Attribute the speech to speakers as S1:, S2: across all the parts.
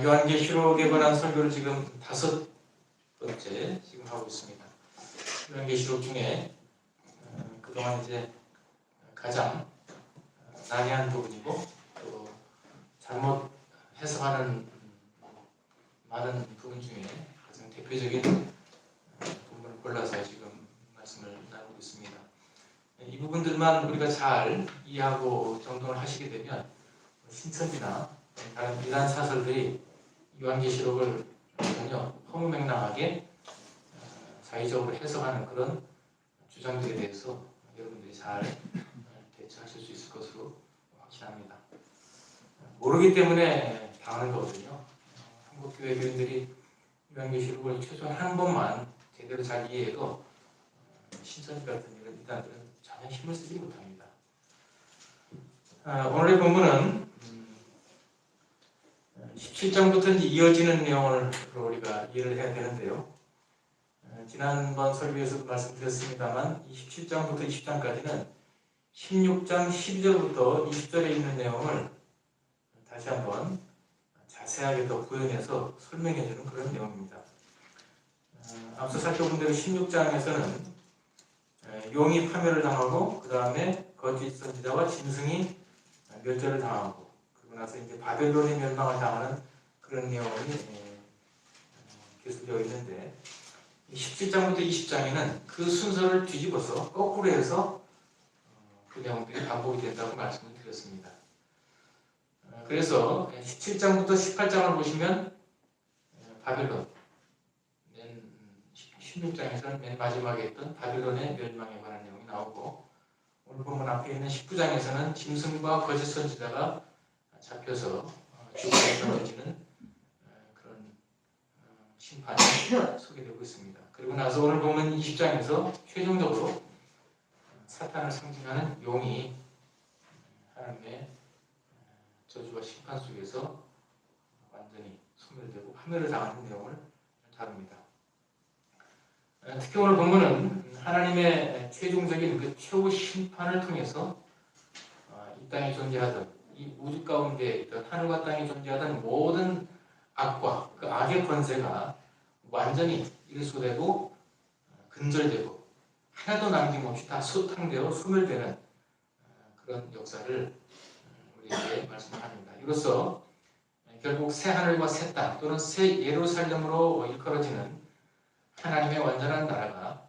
S1: 요한계시록에 관한 설교를 지금 5번째 지금 하고 있습니다. 요한계시록 중에 그동안 이제 가장 난해한 부분이고 또 잘못 해석하는 많은 부분 중에 가장 대표적인 부분을 골라서 지금 말씀을 나누고 있습니다. 이 부분들만 우리가 잘 이해하고 정돈을 하시게 되면 신천지나 다른 이단 사설들이 요한계시록을 전혀 허무맹랑하게 자의적으로 해석하는 그런 주장들에 대해서 여러분들이 잘 대처하실 수 있을 것으로 확신합니다. 모르기 때문에 당하는 거거든요. 한국교회 교인들이 요한계시록을 최소한 한 번만 제대로 잘 이해해도 신천지 같은 이런 이단들은 전혀 힘을 쓰지 못합니다. 오늘의 본문은 17장부터 이어지는 내용을 우리가 이해를 해야 되는데요. 지난번 설교에서도 말씀드렸습니다만 27장부터 20장까지는 16장 12절부터 20절에 있는 내용을 다시 한번 자세하게 더 구현해서 설명해 주는 그런 내용입니다. 앞서 살펴본 대로 16장에서는 용이 파멸을 당하고 그 다음에 거짓 선지자와 짐승이 멸절을 당하고 그러고 나서 이제 바벨론의 멸망을 당하는 그런 내용이 기술되어 있는데 17장부터 20장에는 그 순서를 뒤집어서 거꾸로 해서 그 내용들이 반복이 된다고 말씀을 드렸습니다. 그래서 17장부터 18장을 보시면 바벨론, 16장에서는 맨 마지막에 있던 바벨론의 멸망에 관한 내용이 나오고 오늘 본문 앞에 있는 19장에서는 짐승과 거짓 선지자가 잡혀서 죽음에 던져지는 그런 심판이 소개되고 있습니다. 그리고 나서 오늘 보면 20장에서 최종적으로 사탄을 상징하는 용이 하나님의 저주와 심판 속에서 완전히 소멸되고 파멸을 당하는 내용을 다룹니다. 특히 오늘 본문은 하나님의 최종적인 그 최후 심판을 통해서 이 땅에 존재하던 이 우주 가운데 있던 하늘과 땅에 존재하던 모든 악과 그 악의 권세가 완전히 일소되고 근절되고 하나도 남김없이 다 소탕되어 소멸되는 그런 역사를 우리에게 말씀합니다. 이로써 결국 새 하늘과 새 땅 또는 새 예루살렘으로 일컬어지는 하나님의 완전한 나라가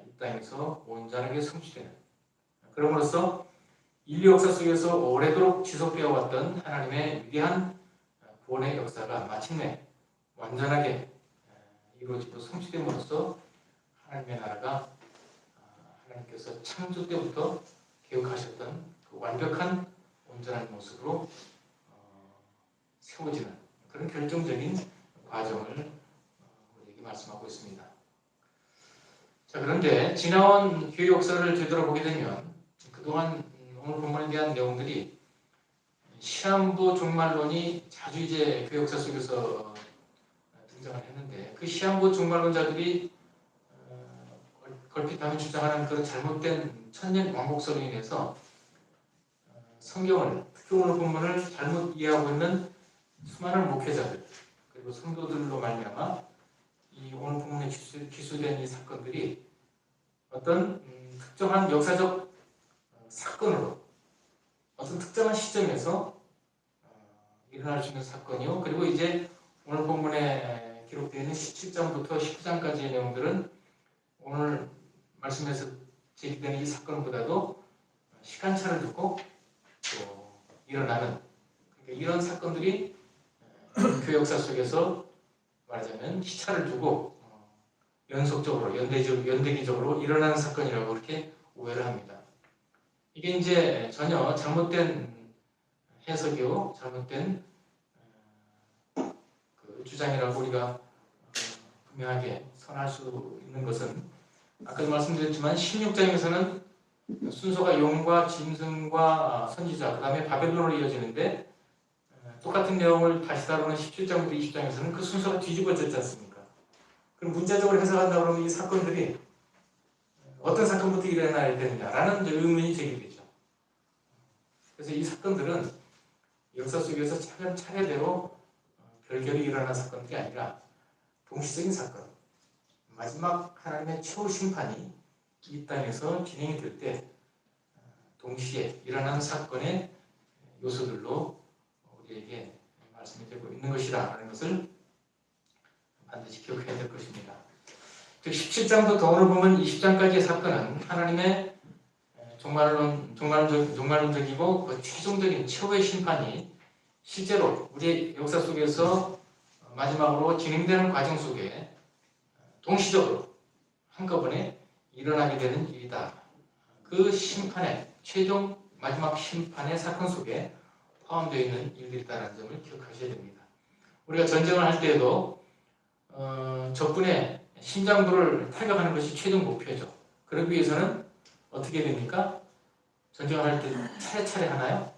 S1: 이 땅에서 온전하게 성취되는 그럼으로써 인류 역사 속에서 오래도록 지속되어 왔던 하나님의 위대한 구원의 역사가 마침내 완전하게 이루어지고 성취됨으로써 하나님의 나라가 하나님께서 창조 때부터 계획하셨던 그 완벽한 온전한 모습으로 세워지는 그런 결정적인 과정을 우리에게 말씀하고 있습니다. 자, 그런데 지나온 교회 역사를 되돌아보게 되면 그동안 오늘 본문에 대한 내용들이 시한부 종말론이 자주 이제 교회 역사 속에서 등장을 했는데 그 시한부 종말론자들이 걸핏하면 주장하는 그런 잘못된 천년 왕복설로 인해서 성경을 특히 오늘 본문을 잘못 이해하고 있는 수많은 목회자들 그리고 성도들로 말미암아 이 오늘 본문에 기술된 이 사건들이 어떤 특정한 역사적 사건으로 어떤 특정한 시점에서 일어날 수 있는 사건이요. 그리고 이제 오늘 본문에 기록되어 있는 17장부터 19장까지의 내용들은 오늘 말씀에서 제기되는 이 사건보다도 시간차를 두고 또 일어나는 그러니까 이런 사건들이 교회 역사 속에서 말하자면 시차를 두고 연속적으로 연대기적으로 일어나는 사건이라고 그렇게 오해를 합니다. 이게 이제 전혀 잘못된 해석이요, 잘못된 그 주장이라고 우리가 분명하게 선할 수 있는 것은 아까도 말씀드렸지만 16장에서는 순서가 용과 짐승과 선지자 그 다음에 바벨론으로 이어지는데 똑같은 내용을 다시 다루는 17장부터 20장에서는 그 순서가 뒤집어졌지 않습니까? 그럼 문자적으로 해석한다 그러면 이 사건들이 어떤 사건부터 일어나야 되느냐라는 의문이 제기되죠. 그래서 이 사건들은 역사 속에서 차례대로 결결이 일어난 사건들이 아니라 동시적인 사건, 마지막 하나님의 최후 심판이 이 땅에서 진행이 될 때 동시에 일어난 사건의 요소들로 우리에게 말씀이 되고 있는 것이라는 것을 반드시 기억해야 될 것입니다. 즉 17장부터 오늘 보면 20장까지의 사건은 하나님의 종말론적이고 그 최종적인 최후의 심판이 실제로 우리의 역사 속에서 마지막으로 진행되는 과정 속에 동시적으로 한꺼번에 일어나게 되는 일이다. 그 심판의 최종 마지막 심판의 사건 속에 포함되어 있는 일들이다라는 점을 기억하셔야 됩니다. 우리가 전쟁을 할 때에도 적군의 심장부를 타격하는 것이 최종 목표죠. 그러기 위해서는 어떻게 됩니까? 전쟁을 할 때 차례차례 하나요?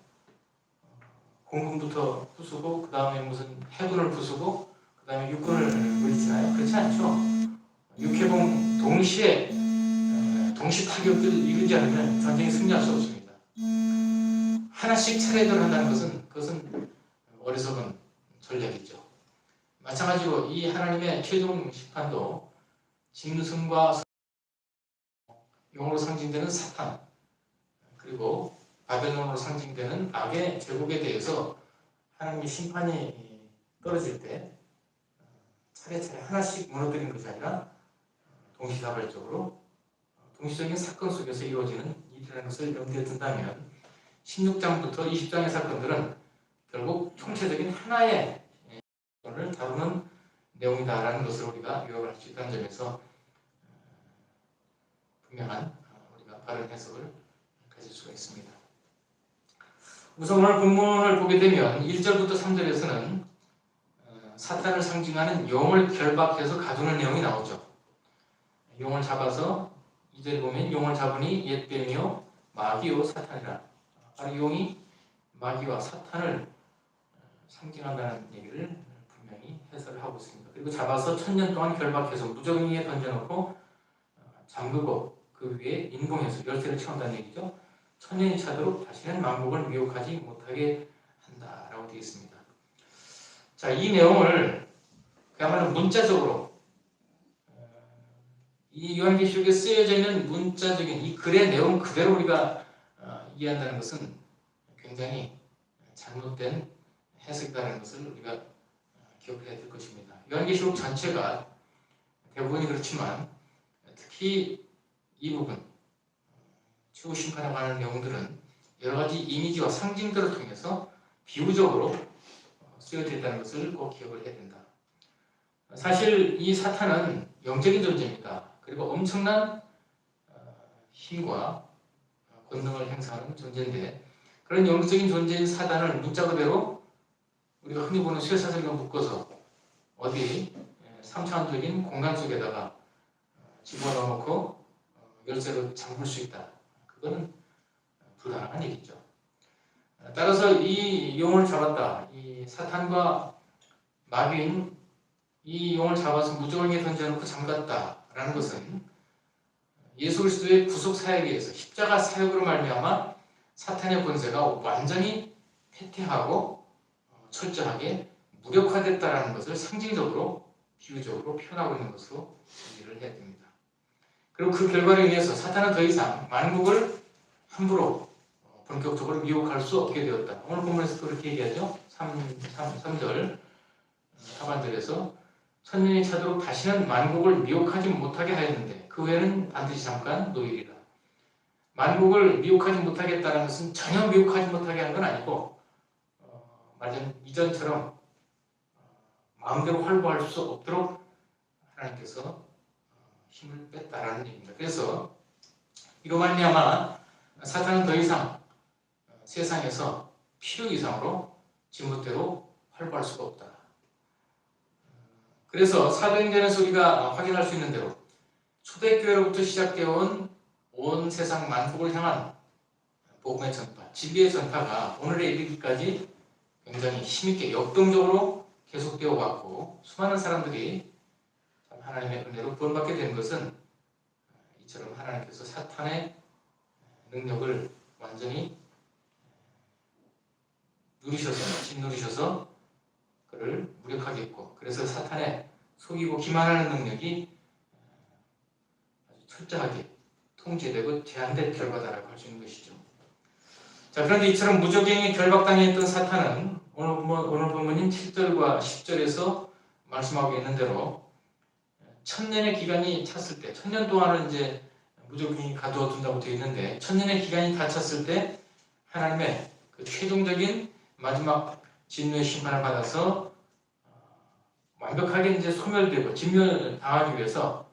S1: 공군부터 부수고 그 다음에 무슨 해군을 부수고 그 다음에 육군을 물리치나요? 그렇지 않죠. 육해공 동시에 동시 타격을 이루지 않으면 전쟁이 승리할 수 없습니다. 하나씩 차례대로 한다는 그것은 어리석은 전략이죠. 마찬가지로 이 하나님의 최종 심판도 짐승과 용으로 상징되는 사탄 그리고 바벨론으로 상징되는 악의 제국에 대해서 하나님의 심판이 떨어질 때 차례차례 하나씩 무너뜨리는 것이 아니라 동시다발적으로 동시적인 사건 속에서 이루어지는 일이라는 것을 염두에 둔다면 16장부터 20장의 사건들은 결국 총체적인 하나의 사건을 다루는 내용이다라는 것을 우리가 요약할 수 있다는 점에서 분명한 우리가 바른 해석을 가질 수가 있습니다. 우선 오늘 본문을 보게 되면 1절부터 3절에서는 사탄을 상징하는 용을 결박해서 가두는 내용이 나오죠. 용을 잡아서 2절에 보면 용을 잡으니 옛뱀이요 마귀요 사탄이라. 바로 용이 마귀와 사탄을 상징한다는 얘기를 분명히 해설을 하고 있습니다. 그리고 잡아서 1000년 동안 결박해서 무정위에 던져놓고 잠그고 그 위에 인공해서 열쇠를 채운다는 얘기죠. 1000년이 차도록 다시는 만국을 미혹하지 못하게 한다라고 되어 있습니다. 자, 이 내용을 그야말로 문자적으로 이 요한계시록에 쓰여져 있는 문자적인 이 글의 내용 그대로 우리가 이해한다는 것은 굉장히 잘못된 해석이라는 것을 우리가 기억해야 될 것입니다. 요한계시록 전체가 대부분이 그렇지만 특히 이 부분 최후 심판에 관한 내용들은 여러 가지 이미지와 상징들을 통해서 비유적으로 쓰여져 있다는 것을 꼭 기억을 해야 된다. 사실 이 사탄은 영적인 존재입니다. 그리고 엄청난 힘과 권능을 행사하는 존재인데 그런 영적인 존재인 사단을 문자 그대로 우리가 흔히 보는 쇠사슬과 묶어서 어디 3차원적인 공간 속에다가 집어넣어놓고 열쇠로 잠글 수 있다. 그거는 불가능한 얘기죠. 따라서 이 용을 잡았다. 이 사탄과 마귀인 이 용을 잡아서 무저울에 던져놓고 잠갔다라는 것은 예수 그리스도의 구속 사역에 의해서 십자가 사역으로 말미암아 사탄의 권세가 완전히 패퇴하고 철저하게 무력화됐다라는 것을 상징적으로 비유적으로 표현하고 있는 것으로 이해를 해야 됩니다. 그리고 그 결과로 인해서 사탄은 더 이상 만국을 함부로 본격적으로 미혹할 수 없게 되었다. 오늘 본문에서 그렇게 얘기하죠. 3절 하반절에서 1000년이 차도록 다시는 만국을 미혹하지 못하게 하였는데 그 후에는 반드시 잠깐 노일이라. 만국을 미혹하지 못하겠다는 것은 전혀 미혹하지 못하게 하는 건 아니고 이전처럼 마음대로 활보할 수 없도록 하나님께서 힘을 뺐다라는 얘기입니다. 그래서 이로 말미암아 사탄은 더 이상 세상에서 필요 이상으로 지멋대로 활보할 수가 없다. 그래서 사도행전에서 우리가 확인할 수 있는 대로 초대교회로부터 시작되어 온 온 세상 만국을 향한 복음의 전파, 진리의 전파가 오늘에 이르기까지 굉장히 힘있게 역동적으로 계속되어 왔고 수많은 사람들이 하나님의 은혜로 구원받게 된 것은 이처럼 하나님께서 사탄의 능력을 완전히 누리셔서 그를 무력하겠고, 그래서 사탄의 속이고 기만하는 능력이 아주 철저하게 통제되고 제한된 결과다라고 할 수 있는 것이죠. 자, 그런데 이처럼 무적행에 결박당했던 사탄은 오늘 본문인 7절과 10절에서 말씀하고 있는 대로 천년의 기간이 찼을 때, 천년 동안은 이제 무적행이 가두어 둔다고 되어 있는데, 천년의 기간이 다 찼을 때 하나님의 그 최종적인 마지막 진노의 심판을 받아서 완벽하게 이제 소멸되고 진멸당하기 위해서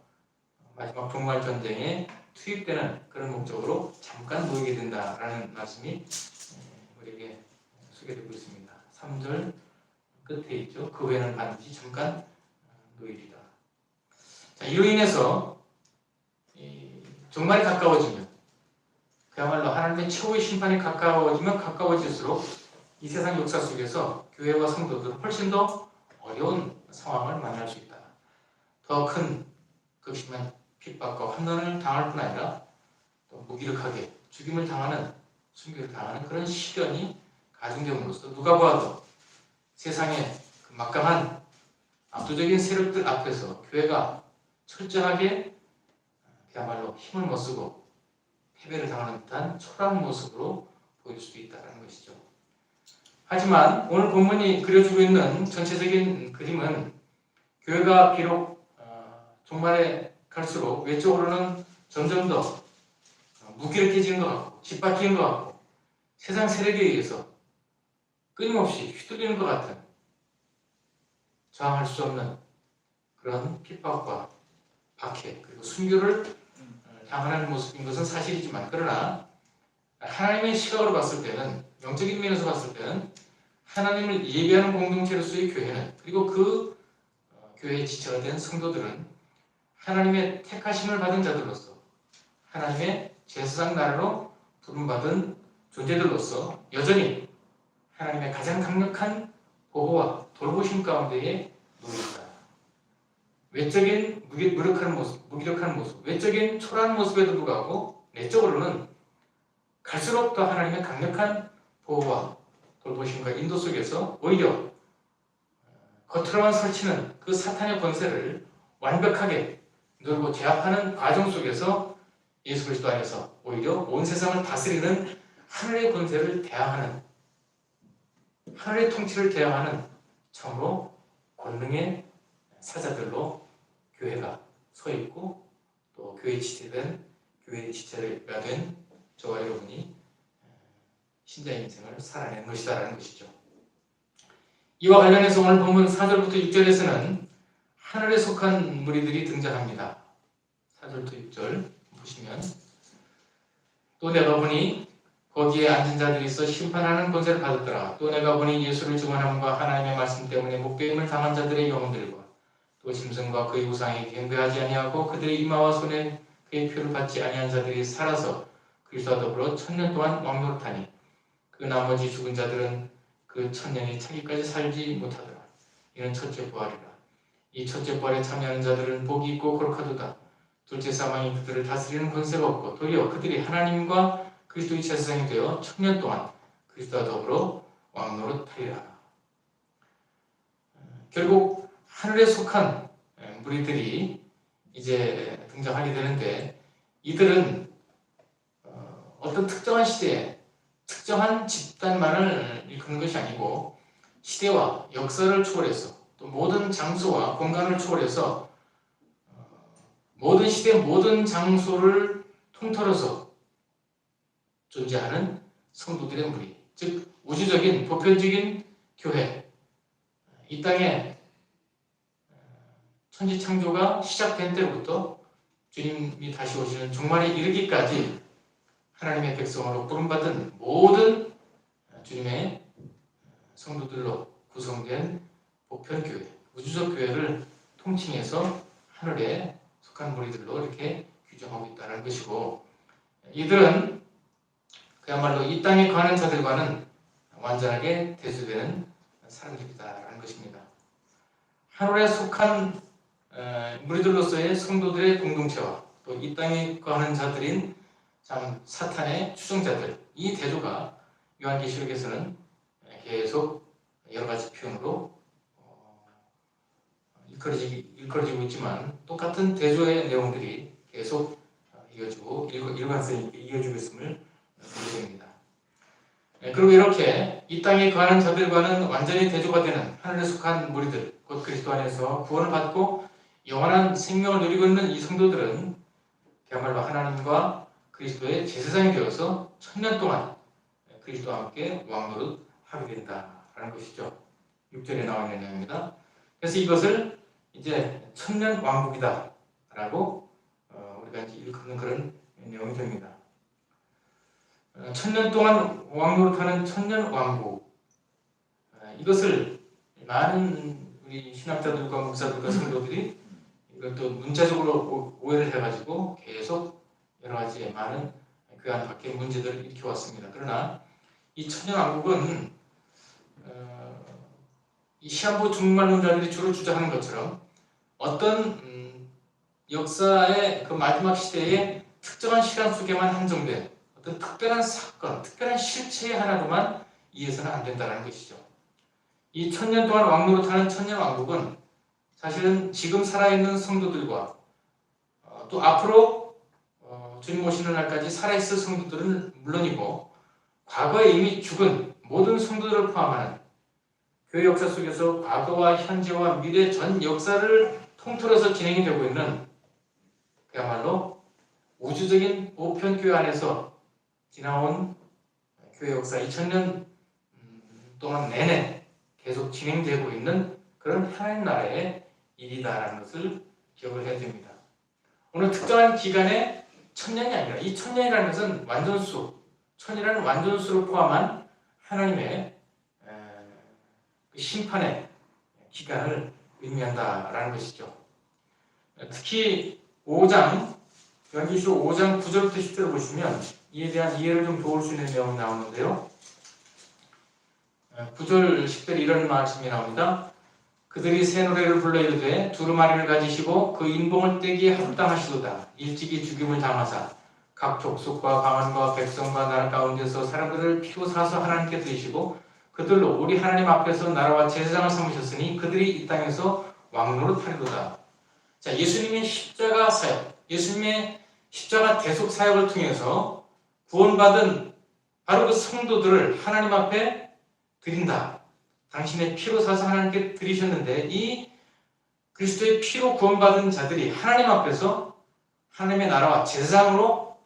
S1: 마지막 종말 전쟁에 투입되는 그런 목적으로 잠깐 놓이게 된다라는 말씀이 우리에게 소개되고 있습니다. 3절 끝에 있죠. 그 후에는 반드시 잠깐 놓이리라. 자, 이로 인해서 종말이 가까워지면, 그야말로 하나님의 최후의 심판이 가까워지면 가까워질수록 이 세상 역사 속에서 교회와 성도들은 훨씬 더 어려운 상황을 만날 수 있다. 더 큰 극심한 핍박과 환난을 당할 뿐 아니라 또 무기력하게 죽임을 당하는, 순교를 당하는 그런 시련이 가중됨으로써 누가 보아도 세상의 그 막강한 압도적인 세력들 앞에서 교회가 철저하게 그야말로 힘을 못 쓰고 패배를 당하는 듯한 초라한 모습으로 보일 수도 있다는 것이죠. 하지만 오늘 본문이 그려주고 있는 전체적인 그림은 교회가 비록 종말에 갈수록 외적으로는 점점 더 무기력해지는 것 같고 짓밟히는 것 같고 세상 세력에 의해서 끊임없이 휘둘리는 것 같은 저항할 수 없는 그런 핍박과 박해 그리고 순교를 당하는 모습인 것은 사실이지만, 그러나 하나님의 시각으로 봤을 때는, 영적인 면에서 봤을 때는 하나님을 예배하는 공동체로서의 교회는, 그리고 그 교회의 지체가 된 성도들은 하나님의 택하심을 받은 자들로서 하나님의 제사장 나라로 부름받은 존재들로서 여전히 하나님의 가장 강력한 보호와 돌보심 가운데에 놓여 있다. 외적인 무력한 모습, 무기력한 모습, 외적인 초라한 모습에도 불구하고 내적으로는 갈수록 더 하나님의 강력한 보호와 돌보심과 인도 속에서 오히려 겉으로만 설치는 그 사탄의 권세를 완벽하게 누르고 제압하는 과정 속에서 예수 그리스도 안에서 오히려 온 세상을 다스리는 하늘의 권세를 대항하는, 하늘의 통치를 대항하는 참으로 권능의 사자들로 교회가 서 있고, 또 교회의 지체가 된 저와 여러분이 신자의 인생을 살아낸 것이다라는 것이죠. 이와 관련해서 오늘 본문 4절부터 6절에서는 하늘에 속한 무리들이 등장합니다. 4절부터 6절 보시면, 또 내가 보니 거기에 앉은 자들이 있어 심판하는 권세를 받았더라. 또 내가 보니 예수를 증언함과 하나님의 말씀 때문에 목배임을 당한 자들의 영혼들과 또 짐승과 그의 우상에 경배하지 아니하고 그들의 이마와 손에 그의 표를 받지 아니한 자들이 살아서 그리스도와 더불어 1000년 동안 왕노릇하니 그 나머지 죽은 자들은 그 1000년이 차기까지 살지 못하더라. 이는 첫째 부활이라. 이 첫째 부활에 참여하는 자들은 복이 있고 거룩하도다. 둘째 사망이 그들을 다스리는 권세가 없고 도리어 그들이 하나님과 그리스도의 제사장이 되어 1000년 동안 그리스도와 더불어 왕노릇하리라. 결국 하늘에 속한 무리들이 이제 등장하게 되는데, 이들은 어떤 특정한 시대에 특정한 집단만을 일컫는 것이 아니고 시대와 역사를 초월해서 또 모든 장소와 공간을 초월해서 모든 시대 모든 장소를 통틀어서 존재하는 성도들의 무리, 즉 우주적인 보편적인 교회, 이 땅에 천지창조가 시작된 때부터 주님이 다시 오시는 종말에 이르기까지 하나님의 백성으로 부름받은 모든 주님의 성도들로 구성된 보편교회, 우주적 교회를 통칭해서 하늘에 속한 무리들로 이렇게 규정하고 있다는 것이고, 이들은 그야말로 이 땅에 거하는 자들과는 완전하게 대조되는 사람들이다라는 것입니다. 하늘에 속한 무리들로서의 성도들의 공동체와 또 이 땅에 거하는 자들인 참 사탄의 추종자들, 이 대조가 요한계시록에서는 계속 여러 가지 표현으로 일컬어지고 있지만 똑같은 대조의 내용들이 계속 이어지고 일관성 있게 이어지고 있음을 보게 됩니다. 그리고 이렇게 이 땅에 거하는 자들과는 완전히 대조가 되는 하늘에 속한 무리들, 곧 그리스도 안에서 구원을 받고 영원한 생명을 누리고 있는 이 성도들은 그야말로 하나님과 그리스도의 제사장이 되어서 1000년 동안 그리스도와 함께 왕노릇 하게 된다라는 것이죠. 6절에 나와 있는 내용입니다. 그래서 이것을 이제 1000년 왕국이다 라고 우리가 이제 일컫는 그런 내용이 됩니다. 1000년 동안 왕노릇하는 1000년 왕국, 이것을 많은 우리 신학자들과 목사들과 성도들이 이것도 문자적으로 오해를 해가지고 계속 여러 가지 많은 그 안 밖의 문제들을 일으켜왔습니다. 그러나 이 1000년 왕국은 이 시한부 중국말론자들이 주로 주장하는 것처럼 어떤 역사의 그 마지막 시대에 특정한 시간 속에만 한정된 어떤 특별한 사건, 특별한 실체 하나로만 이해해서는 안 된다는 것이죠. 이 1000년 동안 왕노릇하는 1000년 왕국은 사실은 지금 살아있는 성도들과 또 앞으로 주님 오시는 날까지 살아있을 성도들은 물론이고 과거에 이미 죽은 모든 성도들을 포함하는 교회 역사 속에서 과거와 현재와 미래 전 역사를 통틀어서 진행이 되고 있는 그야말로 우주적인 보편교회 안에서 지나온 교회 역사 2000년 동안 내내 계속 진행되고 있는 그런 하나님 나라의 일이다라는 것을 기억을 해야 됩니다. 어느 특정한 기간에 1000년이 아니라 이 1000년이라는 것은 완전수, 1000이라는 완전수를 포함한 하나님의 심판의 기간을 의미한다라는 것이죠. 특히 5장, 요한계시록 5장 9절부터 10절을 보시면 이에 대한 이해를 좀 도울 수 있는 내용이 나오는데요. 9절 10절에 이런 말씀이 나옵니다. 그들이 새 노래를 불러 이르되 두루마리를 가지시고 그 인봉을 떼기에 합당하시도다. 일찍이 죽임을 당하사 각 족속과 방언과 백성과 나라 가운데서 사람들을 피로 사서 하나님께 드리시고 그들로 우리 하나님 앞에서 나라와 제사장을 삼으셨으니 그들이 이 땅에서 왕노릇하리로다. 자, 예수님의 십자가 사역, 예수님의 십자가 대속 사역을 통해서 구원받은 바로 그 성도들을 하나님 앞에 드린다. 당신의 피로 사서 하나님께 드리셨는데 이 그리스도의 피로 구원받은 자들이 하나님 앞에서 하나님의 나라와 제사장으로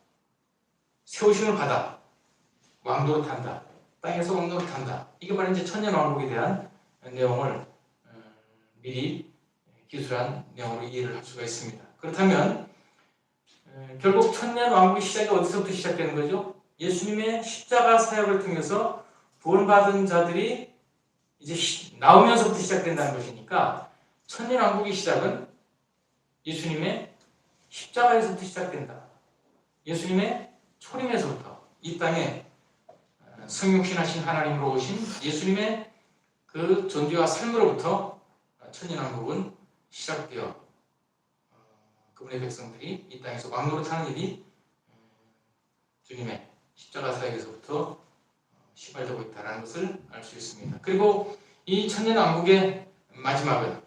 S1: 세우심을 받아 왕노릇한다. 땅에서 왕노릇한다. 이게 바로 이제 천년왕국에 대한 내용을 미리 기술한 내용으로 이해를 할 수가 있습니다. 그렇다면 결국 천년왕국의 시작이 어디서부터 시작되는 거죠? 예수님의 십자가 사역을 통해서 구원받은 자들이 이제 나오면서부터 시작된다는 것이니까 천년왕국의 시작은 예수님의 십자가에서부터 시작된다. 예수님의 초림에서부터 이 땅에 성육신하신 하나님으로 오신 예수님의 그 존재와 삶으로부터 천년왕국은 시작되어 그분의 백성들이 이 땅에서 왕노릇하는 일이 주님의 십자가 사역에서부터 시발되고 있다는 것을 알 수 있습니다. 그리고 이 천년왕국의 마지막은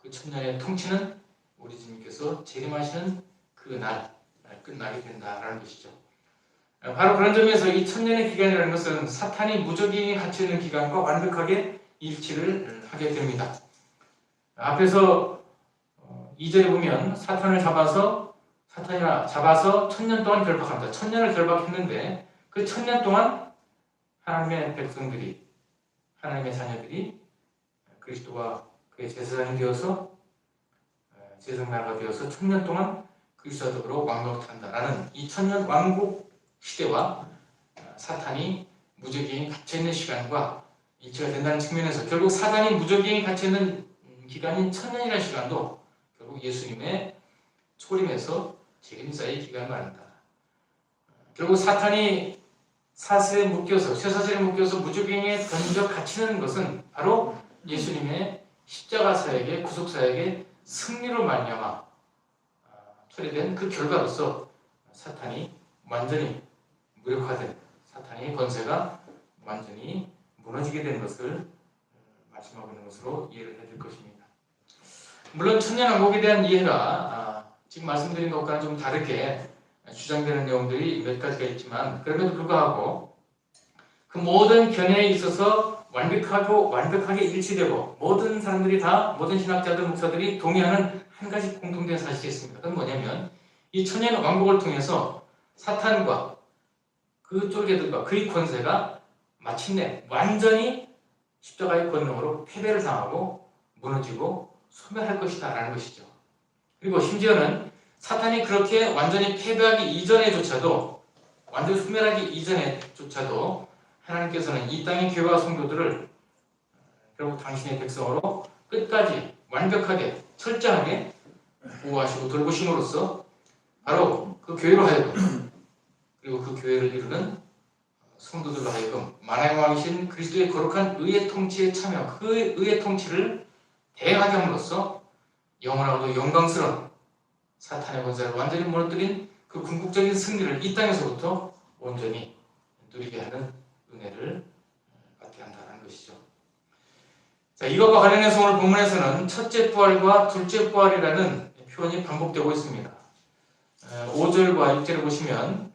S1: 그 천년의 통치는 우리 주님께서 재림하시는 그 날 끝나게 된다라는 것이죠. 바로 그런 점에서 이 천년의 기간이라는 것은 사탄이 무적행에 갇혀있는 기간과 완벽하게 일치를 하게 됩니다. 앞에서 2절에 보면 사탄을 잡아서 천년 동안 결박한다. 천년을 결박했는데 그 천년 동안 하나님의 백성들이, 하나님의 자녀들이 그리스도와 그의 제사장이 되어서 제사장나라가 되어서 천년 동안 그리스도와 더불어 왕노릇한다라는 이 천년 왕국 시대와 사탄이 무적행에 갇혀있는 시간과 일치가 된다는 측면에서 결국 사탄이 무적행에 갇혀있는 기간인 천년이라는 시간도 결국 예수님의 초림에서 재림사의 기간을 말한다. 결국 사탄이 쇠사슬에 묶여서 무적행에 던져 갇히는 것은 바로 예수님의 십자가 사역의 구속 사역의 승리로 말미암아 초래된 그 결과로서 사탄이 완전히 무력화된, 사탄의 권세가 완전히 무너지게 된 것을 말씀하고 있는 것으로 이해를 해줄 것입니다. 물론 천년왕국에 대한 이해가 지금 말씀드린 것과는 좀 다르게 주장되는 내용들이 몇 가지가 있지만 그럼에도 불구하고 그 모든 견해에 있어서 완벽하게 일치되고 모든 사람들이 다 모든 신학자들 목사들이 동의하는 한 가지 공통된 사실이 있습니다. 그건 뭐냐면 이 천년왕국을 통해서 사탄과 그 쫄개들과 그의 권세가 마침내 완전히 십자가의 권능으로 패배를 당하고 무너지고 소멸할 것이다 라는 것이죠. 그리고 심지어는 사탄이 그렇게 완전히 패배하기 이전에조차도 완전히 소멸하기 이전에조차도 하나님께서는 이 땅의 교회와 성도들을 결국 당신의 백성으로 끝까지 완벽하게 철저하게 보호하시고 돌보심으로써 바로 그 교회로 하여금 그리고 그 교회를 이루는 성도들로 하여금 만왕의 왕이신 그리스도의 거룩한 의의 통치에 참여, 그 의의 통치를 대행하게 함으로써 영원하고도 영광스러운 사탄의 권세를 완전히 무너뜨린 그 궁극적인 승리를 이 땅에서부터 온전히 누리게 하는 은혜를 받게 한다는 것이죠. 자, 이것과 관련해서 오늘 본문에서는 첫째 부활과 둘째 부활이라는 표현이 반복되고 있습니다. 5절과 6절을 보시면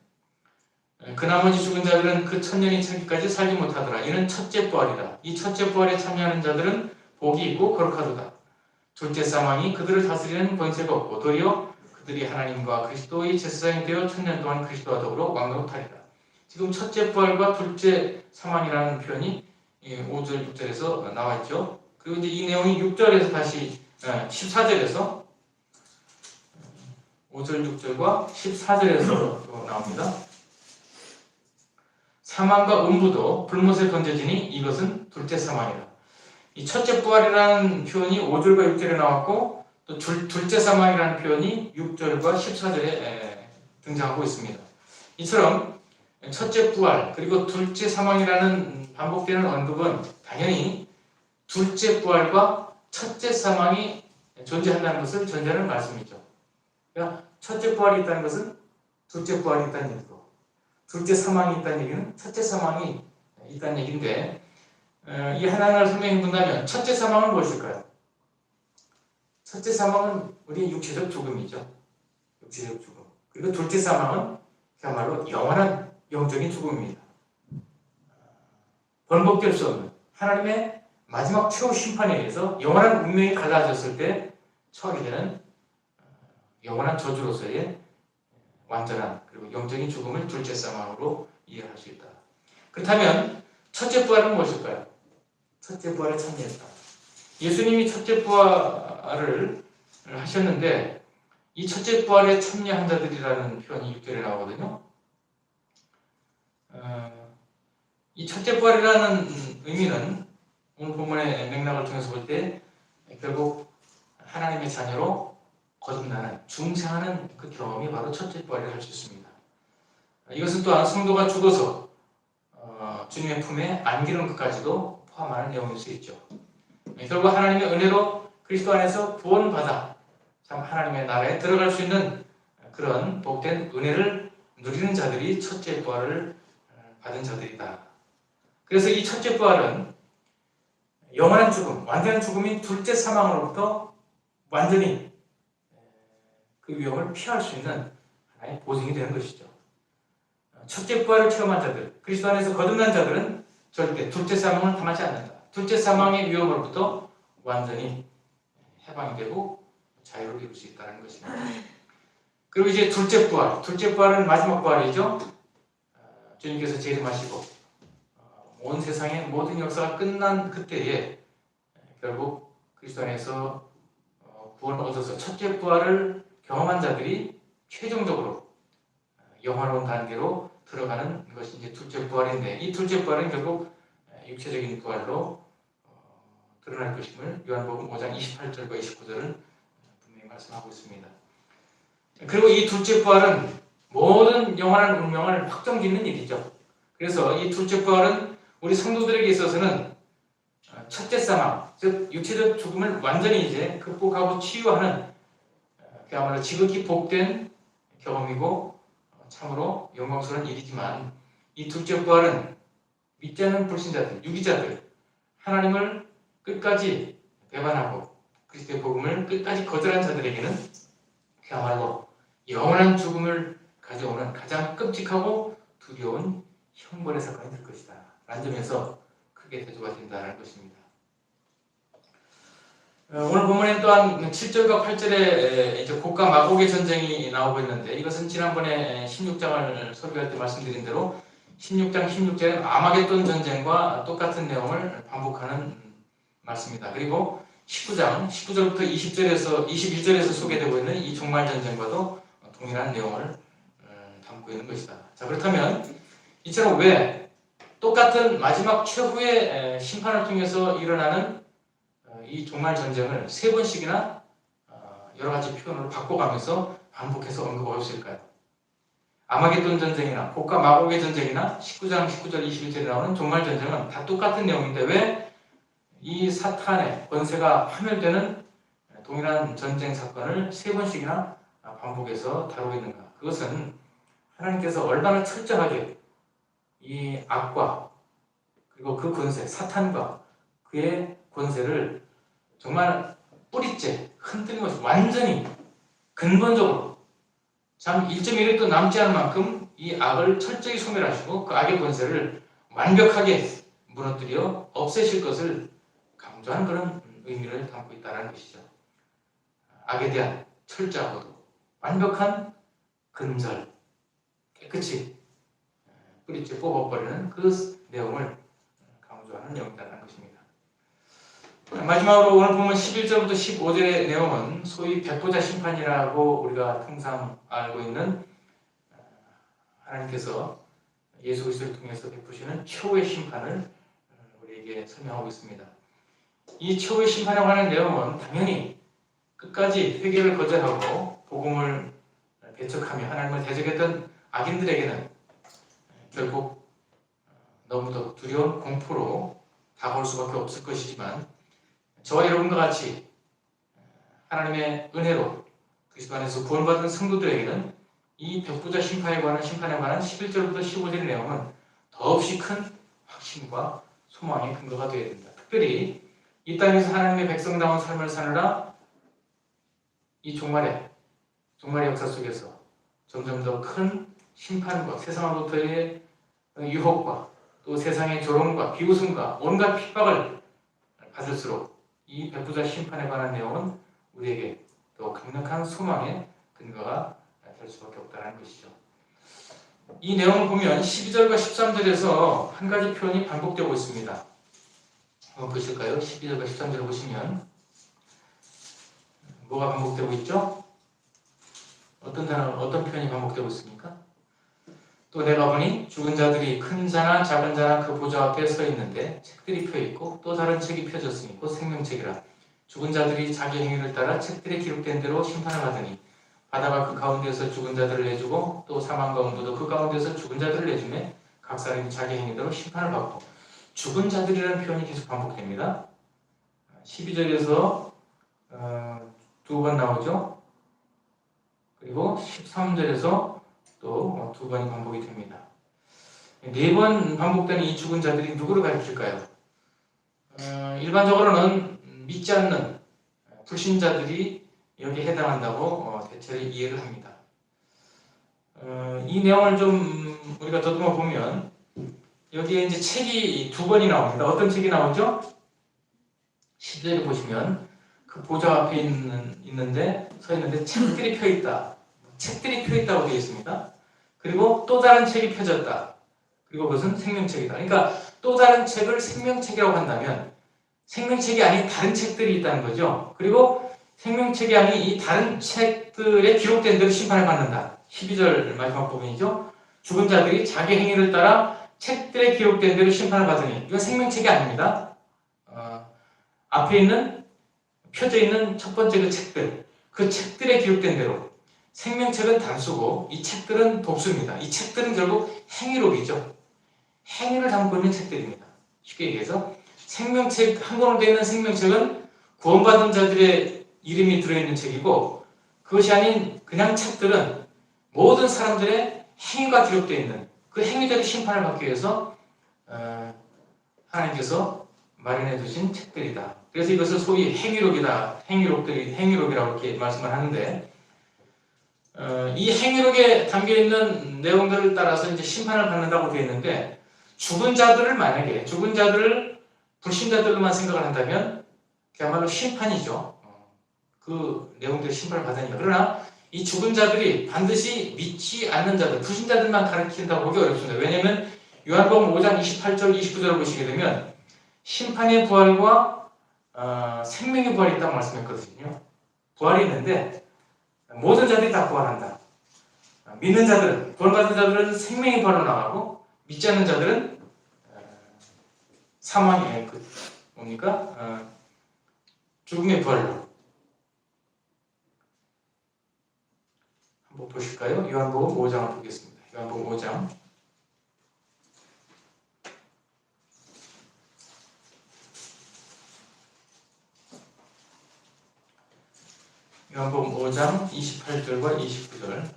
S1: 그 나머지 죽은 자들은 그 천년이 차기까지 살지 못하더라. 이는 첫째 부활이다. 이 첫째 부활에 참여하는 자들은 복이 있고 거룩하도다. 둘째 사망이 그들을 다스리는 권세가 없고 도리어 그들이 하나님과 그리스도의 제사장이 되어 천년 동안 그리스도와 더불어 왕노릇하리라. 지금 첫째 부활과 둘째 사망이라는 표현이 5절, 6절에서 나와 있죠. 그리고 이제 이 내용이 6절에서 다시 14절에서 5절, 6절과 14절에서 나옵니다. 사망과 음부도 불못에 던져지니 이것은 둘째 사망이다. 이 첫째 부활이라는 표현이 5절과 6절에 나왔고 또 둘째 사망이라는 표현이 6절과 14절에 등장하고 있습니다. 이처럼 첫째 부활 그리고 둘째 사망이라는 반복되는 언급은 당연히 둘째 부활과 첫째 사망이 존재한다는 것을 전제하는 말씀이죠. 그러니까 첫째 부활이 있다는 것은 둘째 부활이 있다는 얘기고 둘째 사망이 있다는 얘기는 첫째 사망이 있다는 얘기인데 이 하나하나를 설명해 본다면 첫째 사망은 무엇일까요? 첫째 사망은 우리의 육체적 죽음이죠. 육체적 죽음. 그리고 둘째 사망은 그야말로 영원한 영적인 죽음입니다. 번복될 수 없는 하나님의 마지막 최후 심판에 의해서 영원한 운명이 갈라졌을 때 처하게 되는 영원한 저주로서의 완전한 그리고 영적인 죽음을 둘째 사망으로 이해할 수 있다. 그렇다면 첫째 부활은 무엇일까요? 첫째 부활에 참여했다. 예수님이 첫째 부활을 하셨는데 이 첫째 부활에 참여한 자들이라는 표현이 6절에 나오거든요. 이 첫째 부활이라는 의미는 오늘 본문의 맥락을 통해서 볼 때 결국 하나님의 자녀로 거듭나는, 중생하는 그 경험이 바로 첫째 부활이라 할 수 있습니다. 이것은 또한 성도가 죽어서 주님의 품에 안기는 것까지도 포함하는 내용일 수 있죠. 결국 하나님의 은혜로 그리스도 안에서 구원받아 참 하나님의 나라에 들어갈 수 있는 그런 복된 은혜를 누리는 자들이 첫째 부활을 받은 자들이다. 그래서 이 첫째 부활은 영원한 죽음, 완전한 죽음인 둘째 사망으로부터 완전히 그 위험을 피할 수 있는 하나의 보증이 되는 것이죠. 첫째 부활을 체험한 자들, 그리스도 안에서 거듭난 자들은 절대 둘째 사망을 당하지 않는다. 둘째 사망의 위험으로부터 완전히 해방이 되고 자유를 이룰 수 있다는 것입니다. 그리고 이제 둘째 부활은 마지막 부활이죠. 주님께서 재림하시고 온 세상의 모든 역사가 끝난 그때에 결국 그리스도 안에서 구원을 얻어서 첫째 부활을 경험한 자들이 최종적으로 영화로운 단계로 들어가는 것이 이제 둘째 부활인데 이 둘째 부활은 결국 육체적인 부활로 드러날 것임을 요한복음 5장 28절과 29절은 분명히 말씀하고 있습니다. 그리고 이 둘째 부활은 모든 영원한 운명을 확정짓는 일이죠. 그래서 이 둘째 부활은 우리 성도들에게 있어서는 첫째 사망, 즉 육체적 죽음을 완전히 이제 극복하고 치유하는 그야말로 지극히 복된 경험이고 참으로 영광스러운 일이지만 이 둘째 부활은 믿지 않는 불신자들, 유기자들, 하나님을 끝까지 배반하고 그리스도의 복음을 끝까지 거절한 자들에게는 그야말로 영원한 죽음을 가져오는 가장 끔찍하고 두려운 형벌의 사건이 될 것이다 라는 점에서 크게 대조가 된다는 것입니다. 오늘 본문에 또한 7절과 8절에 이제 곡과 마곡의 전쟁이 나오고 있는데, 이것은 지난번에 16장을 설교할 때 말씀드린 대로 16장 16절은 아마겟돈 전쟁과 똑같은 내용을 반복하는 말씀입니다. 그리고 19절부터 21절에서 소개되고 있는 이 종말 전쟁과도 동일한 내용을 담고 있는 것이다. 자, 그렇다면 이처럼 왜 똑같은 마지막 최후의 심판을 통해서 일어나는 이 종말 전쟁을 세 번씩이나 여러 가지 표현으로 바꿔가면서 반복해서 언급하고 있을까요? 아마겟돈 전쟁이나 곡과 마곡의 전쟁이나 19장 19절 21절에 나오는 종말 전쟁은 다 똑같은 내용인데 왜 이 사탄의 권세가 파멸되는 동일한 전쟁 사건을 세 번씩이나 반복해서 다루고 있는가? 그것은 하나님께서 얼마나 철저하게 이 악과 그리고 그 권세, 사탄과 그의 권세를 정말 뿌리째 흔들림없이 완전히 근본적으로 참 1.1획도 남지 않을 만큼 이 악을 철저히 소멸하시고 그 악의 권세를 완벽하게 무너뜨려 없애실 것을 강조하는 그런 의미를 담고 있다는 것이죠. 악에 대한 철저하고도 완벽한 근절, 깨끗이 뿌리째 뽑아버리는 그 내용을 강조하는 내용이라는 것입니다. 마지막으로 오늘 보면 11절부터 15절의 내용은 소위 백보자 심판이라고 우리가 통상 알고 있는 하나님께서 예수 그리스도를 통해서 베푸시는 최후의 심판을 우리에게 설명하고 있습니다. 이 최후의 심판에 관한 내용은 당연히 끝까지 회개를 거절하고 복음을 배척하며 하나님을 대적했던 악인들에게는 결국 너무도 두려운 공포로 다가올 수밖에 없을 것이지만, 저와 여러분과 같이 하나님의 은혜로 그리스도 안에서 구원받은 성도들에게는 이 백보자 심판에 관한 11절부터 15절의 내용은 더없이 큰 확신과 소망의 근거가 되어야 된다. 특별히 이 땅에서 하나님의 백성다운 삶을 사느라 이 종말의 역사 속에서 점점 더 큰 심판과 세상으로부터의 유혹과 또 세상의 조롱과 비웃음과 온갖 핍박을 받을수록 이 백보자 심판에 관한 내용은 우리에게 더 강력한 소망의 근거가 될 수밖에 없다는 것이죠. 이 내용을 보면 12절과 13절에서 한 가지 표현이 반복되고 있습니다. 한번 보실까요? 12절과 13절을 보시면 뭐가 반복되고 있죠? 어떤 표현이 반복되고 있습니까? 또 내가 보니 죽은 자들이 큰 자나 작은 자나 그 보좌 앞에 서 있는데 책들이 펴있고 또 다른 책이 펴졌으니 곧 생명책이라. 죽은 자들이 자기 행위를 따라 책들에 기록된 대로 심판을 받으니 바다가 그 가운데서 죽은 자들을 내주고 또 사망과 음부도 그 가운데서 죽은 자들을 내주매 각 사람이 자기 행위대로 심판을 받고. 죽은 자들이라는 표현이 계속 반복됩니다. 12절에서 두 번 나오죠. 그리고 13절에서 또 두 번이 반복이 됩니다. 네 번 반복되는 이 죽은 자들이 누구를 가리킬까요? 일반적으로는 믿지 않는 불신자들이 여기에 해당한다고 대체로 이해를 합니다. 이 내용을 좀 우리가 더듬어 보면 여기에 이제 책이 두 번이 나옵니다. 어떤 책이 나오죠? 10절에 보시면 그 보좌 앞에 서 있는데 책들이 펴있다. 책들이 펴있다고 되어 있습니다. 그리고 또 다른 책이 펴졌다. 그리고 그것은 생명책이다. 그러니까 또 다른 책을 생명책이라고 한다면 생명책이 아닌 다른 책들이 있다는 거죠. 그리고 생명책이 아닌 이 다른 책들에 기록된 대로 심판을 받는다. 12절 마지막 부분이죠. 죽은 자들이 자기 행위를 따라 책들에 기록된 대로 심판을 받으니, 이건 생명책이 아닙니다. 앞에 펴져 있는 첫 번째 그 책들에 기록된 대로. 생명책은 단수고 이 책들은 복수입니다. 이 책들은 결국 행위록이죠. 행위를 담고 있는 책들입니다. 쉽게 얘기해서 생명책, 한 권으로 되어 있는 생명책은 구원받은 자들의 이름이 들어있는 책이고, 그것이 아닌 그냥 책들은 모든 사람들의 행위가 기록되어 있는 그 행위대로 심판을 받기 위해서 하나님께서 마련해 두신 책들이다. 그래서 이것을 소위 행위록이다, 행위록이라고 이렇게 말씀을 하는데, 이 행위록에 담겨 있는 내용들을 따라서 이제 심판을 받는다고 되어 있는데, 죽은 자들을 불신자들로만 생각을 한다면 그야말로 심판이죠. 그 내용들의 심판을 받으니까. 그러나 이 죽은 자들이 반드시 믿지 않는 자들, 불신자들만 가르친다고 보기 어렵습니다. 왜냐하면 요한복음 5장 28절, 29절을 보시게 되면 심판의 부활과 생명의 부활이 있다고 말씀했거든요. 부활이 있는데 모든 자들이 다 부활한다. 믿는 자들은, 구원받은 자들은 생명의 부활로 나가고 믿지 않는 자들은 사망의 죽음의 부활로. 한번 보실까요? 요한복음 5장을 보겠습니다. 요한복음 5장. 요한복음 5장 28절과 29절.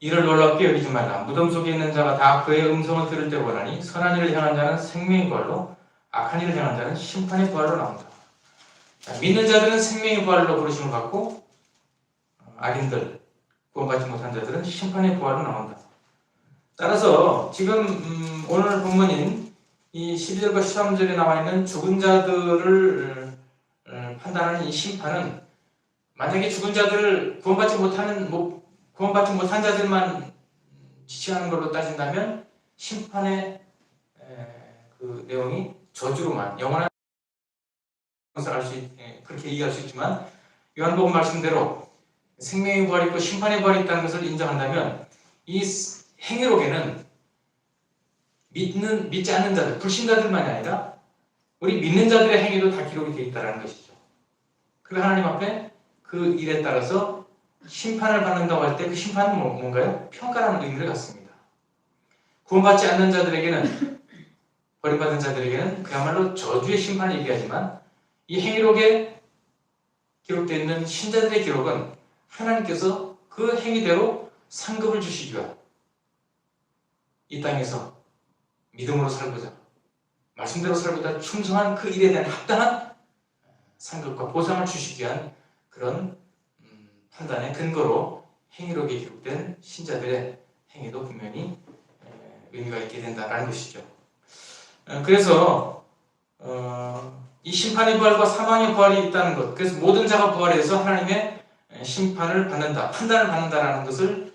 S1: 이를 놀랍게 여기지 말라. 무덤 속에 있는 자가 다 그의 음성을 들을 때 보라니 선한 일을 향한 자는 생명의 부활로, 악한 일을 향한 자는 심판의 부활로 나온다. 자, 믿는 자들은 생명의 부활로 부르심을 받고 악인들, 구원받지 못한 자들은 심판의 부활로 나온다. 따라서 지금 오늘 본문인 이 12절과 13절에 나와 있는 죽은 자들을 판단하는 이 심판은, 만약에 죽은 자들을 구원받지 못한 자들만 지칭하는 걸로 따진다면 심판의 그 내용이 저주로만, 영원한 것을 그렇게 얘기할 수 있지만, 요한복음 말씀대로 생명의 부활이 있고 심판의 부활이 있다는 것을 인정한다면 이 행위록에는 믿지 않는 자들, 불신자들만이 아니라 우리 믿는 자들의 행위도 다 기록이 되어 있다는 것이죠. 그리고 하나님 앞에 그 일에 따라서 심판을 받는다고 할 때 그 심판은 뭔가요? 평가라는 의미를 갖습니다. 구원받지 않는 자들에게는, 버림받은 자들에게는 그야말로 저주의 심판을 얘기하지만, 이 행위록에 기록되어 있는 신자들의 기록은 하나님께서 그 행위대로 상급을 주시기 위한, 이 땅에서 믿음으로 살고자, 말씀대로 살고자 충성한 그 일에 대한 합당한 상급과 보상을 주시기 위한 그런 판단의 근거로 행위록에 기록된 신자들의 행위도 분명히 의미가 있게 된다는 것이죠. 그래서 이 심판의 부활과 사망의 부활이 있다는 것, 그래서 모든 자가 부활해서 하나님의 심판을 받는다, 판단을 받는다라는 것을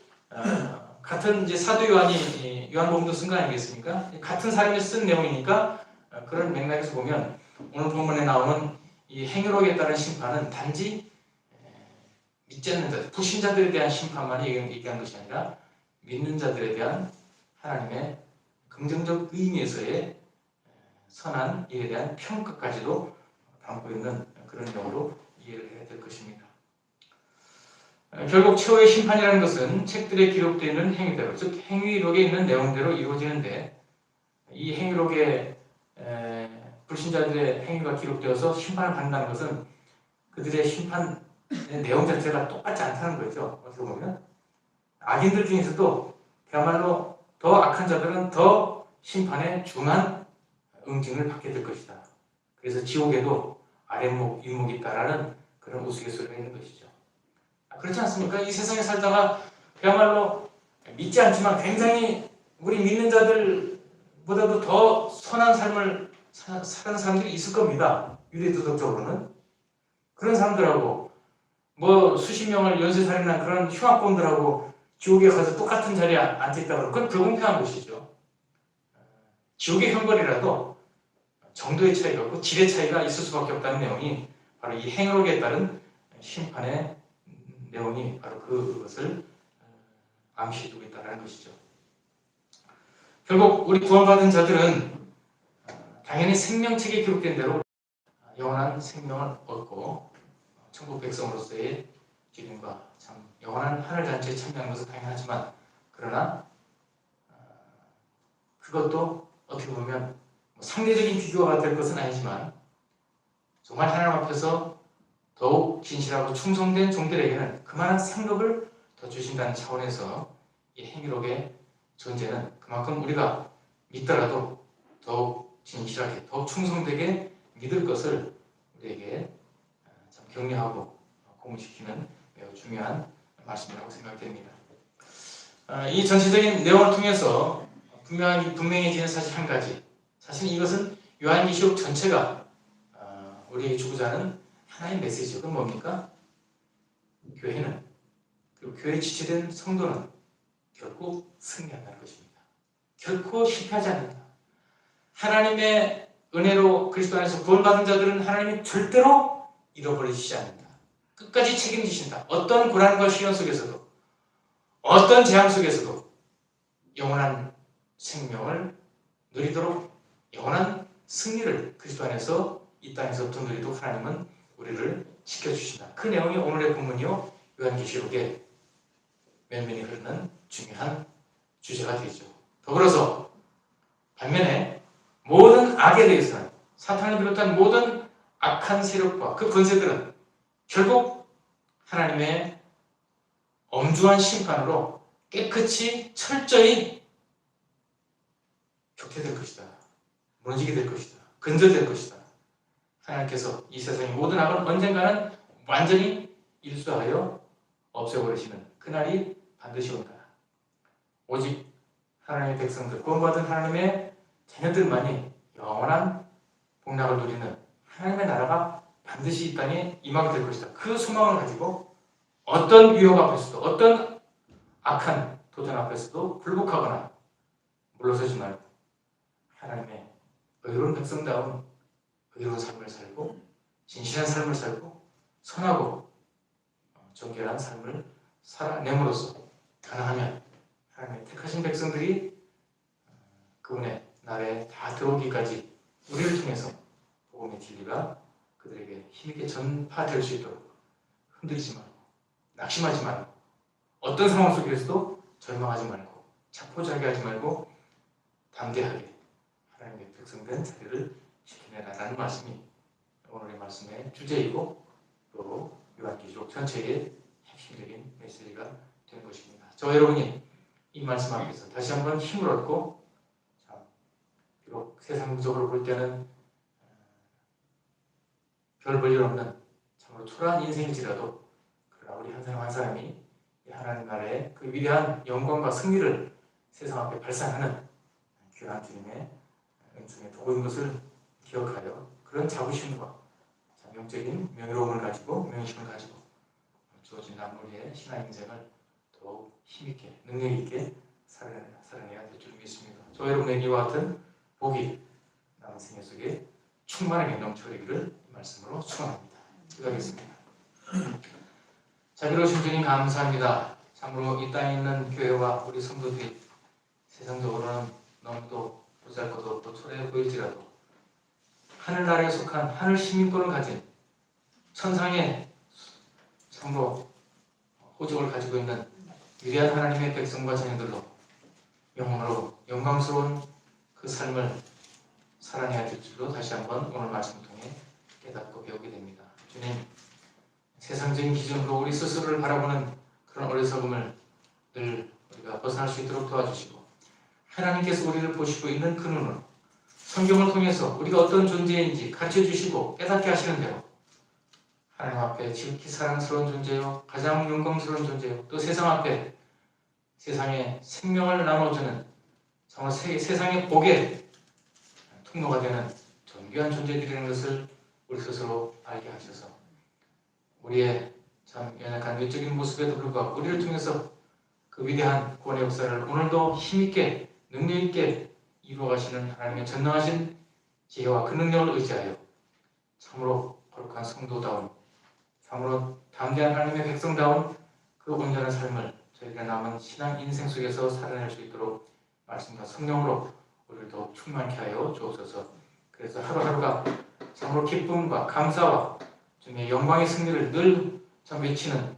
S1: 같은 이제 사도 요한이 요한복음도 쓴 거 아니겠습니까? 같은 사람이 쓴 내용이니까 그런 맥락에서 보면 오늘 본문에 나오는 이 행위록에 따른 심판은 단지 믿지 않는 자들, 불신자들에 대한 심판만 얘기한 것이 아니라 믿는 자들에 대한 하나님의 긍정적 의미에서의 선한 일에 대한 평가까지도 담고 있는 그런 내용으로 이해를 해야 될 것입니다. 결국 최후의 심판이라는 것은 책들에 기록되어 있는 행위대로, 즉 행위록에 있는 내용대로 이루어지는데, 이 행위록에 불신자들의 행위가 기록되어서 심판을 받는다는 것은 그들의 심판의 내용 자체가 똑같지 않다는 거죠. 어떻게 보면 악인들 중에서도 그야말로 더 악한 자들은 더 심판에 중한 응징을 받게 될 것이다. 그래서 지옥에도 아랫목, 윗목이 있다라는 그런 우스갯소리가 있는 것이죠. 그렇지 않습니까? 이 세상에 살다가 그야말로 믿지 않지만 굉장히 우리 믿는 자들보다도 더 선한 삶을 사는 사람들이 있을 겁니다. 유대도덕적으로는. 그런 사람들하고 뭐 수십 명을 연쇄살인한 그런 흉악범들하고 지옥에 가서 똑같은 자리에 앉아있다 그러면 그건 불공평한 것이죠. 지옥의 형벌이라도 정도의 차이가 없고 질의 차이가 있을 수밖에 없다는 내용이 바로 이 행위록에 따른 심판의 내용이 바로 그것을 암시해두고 있다는 것이죠. 결국 우리 구원받은 자들은 당연히 생명책에 기록된 대로 영원한 생명을 얻고 천국 백성으로서의 기쁨과 참 영원한 하늘잔치에 참여하는 것은 당연하지만, 그러나 그것도 어떻게 보면 상대적인 비교가 될 것은 아니지만 정말 하나님 앞에서 더욱 진실하고 충성된 종들에게는 그만한 상급을 더 주신다는 차원에서 이 행위록의 존재는 그만큼 우리가 믿더라도 더욱 진실하게, 더욱 충성되게 믿을 것을 우리에게 참 격려하고 고무시키는 매우 중요한 말씀이라고 생각됩니다. 이 전체적인 내용을 통해서 분명해지는 사실 한 가지, 사실 이것은 요한계시록 전체가 우리에게 주고자 하는 하나의 메시지죠. 그건 뭡니까? 교회는, 그리고 교회에 지체된 성도는 결코 승리한다는 것입니다. 결코 실패하지 않는다. 하나님의 은혜로 그리스도 안에서 구원받은 자들은 하나님이 절대로 잃어버리시지 않는다. 끝까지 책임지신다. 어떤 고난과 시련 속에서도, 어떤 재앙 속에서도 영원한 생명을 누리도록, 영원한 승리를 그리스도 안에서 이 땅에서부터 누리도록 하나님은 우리를 지켜주신다. 그 내용이 오늘의 본문이요, 요한계시록에 면면이 흐르는 중요한 주제가 되죠. 더불어서 반면에 모든 악에 대해서는, 사탄을 비롯한 모든 악한 세력과 그 권세들은 결국 하나님의 엄중한 심판으로 깨끗이 철저히 격퇴될 것이다. 무너지게 될 것이다. 근절될 것이다. 하나님께서 이 세상의 모든 악을 언젠가는 완전히 일수하여 없애버리시는 그날이 반드시 온다. 오직 하나님의 백성들, 구원받은 하나님의 자녀들만이 영원한 복락을 누리는 하나님의 나라가 반드시 이 땅에 임하게 될 것이다. 그 소망을 가지고 어떤 위협 앞에서도, 어떤 악한 도전 앞에서도 굴복하거나 물러서지 말고 하나님의 의로운 백성다운 의로운 삶을 살고, 진실한 삶을 살고, 선하고 정결한 삶을 살아냄으로써 가능하면 하나님의 택하신 백성들이 그분의 나라에 다 들어오기까지 우리를 통해서 복음의 진리가 그들에게 힘있게 전파될 수 있도록 흔들리지 말고, 낙심하지 말고, 어떤 상황 속에서도 절망하지 말고, 자포자기하지 말고 담대하게 하나님의 백성된 자리를 지켜내라는 말씀이 오늘의 말씀의 주제이고, 또 요한계시록 전체의 핵심적인 메시지가 되는 것입니다. 저 여러분이 이 말씀 앞에서 다시 한번 힘을 얻고, 비록 세상적으로 볼 때는 별 볼일 없는 참으로 초라한 인생일지라도, 그러나 우리 한 사람 한 사람이 하나님 나라의 그 위대한 영광과 승리를 세상 앞에 발산하는 귀한 주님의 은총의 도구인 것을 기억하여 그런 자부심과 영적인 명예로움을 가지고, 명예심을 가지고 주어진 남우리의 신앙 인생을 더욱 힘있게, 능력있게 살아내야 될 줄 믿습니다. 저 여러분의 이와 같은 복이 남은 생애 속에 충만하게 넘쳐흐르기를 이 말씀으로 축원합니다. 기도하겠습니다. 자, 그러신 주님 감사합니다. 참으로 이 땅에 있는 교회와 우리 성도들이 세상적으로는 너무도 보잘것없고 초라해 보일지라도 하늘나라에 속한 하늘 시민권을 가진 천상의 참으로 호적을 가지고 있는 위대한 하나님의 백성과 자녀들로 영원으로 영광스러운 그 삶을 살아내야 될 줄로 다시 한번 오늘 말씀을 통해 깨닫고 배우게 됩니다. 주님, 세상적인 기준으로 우리 스스로를 바라보는 그런 어리석음을 늘 우리가 벗어날 수 있도록 도와주시고, 하나님께서 우리를 보시고 있는 그 눈으로 성경을 통해서 우리가 어떤 존재인지 가르쳐주시고 깨닫게 하시는 대로 하나님 앞에 지극히 사랑스러운 존재요, 가장 영광스러운 존재요, 또 세상 앞에 세상에 생명을 나눠주는 정말 세상의 복의 통로가 되는 존귀한 존재들이라는 것을 우리 스스로 알게 하셔서 우리의 참 연약한 외적인 모습에도 불구하고 우리를 통해서 그 위대한 구원의 역사를 오늘도 힘있게 능력있게 이루어가시는 하나님의 전능하신 지혜와 그 능력을 의지하여 참으로 거룩한 성도다운, 참으로 담대한 하나님의 백성다운 그 온전한 삶을 저희가 남은 신앙 인생 속에서 살아낼 수 있도록 말씀과 성령으로 우리를 더욱 충만케 하여 주옵소서. 그래서 하루하루가 참으로 기쁨과 감사와 주님의 영광의 승리를 늘 참 외치는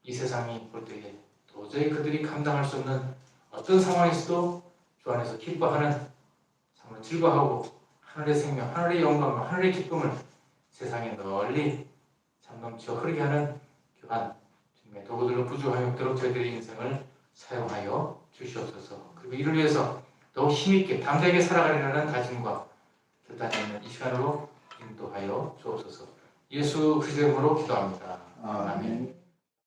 S1: 이 세상이 볼 때에 도저히 그들이 감당할 수 없는 어떤 상황에서도 주 안에서 기뻐하는, 참으로 즐거워하고 하늘의 생명, 하늘의 영광과 하늘의 기쁨을 세상에 널리 참 넘쳐 흐르게 하는 귀한 주님의 도구들로 부족함이 없도록 저희들의 인생을 사용하여 주시옵소서. 그리고 이를 위해서 더욱 힘있게 담대하게 살아가려는 다짐과 결단이 이 시간으로 인도하여 주옵소서. 예수 그리스도의 이름으로 기도합니다. 아멘.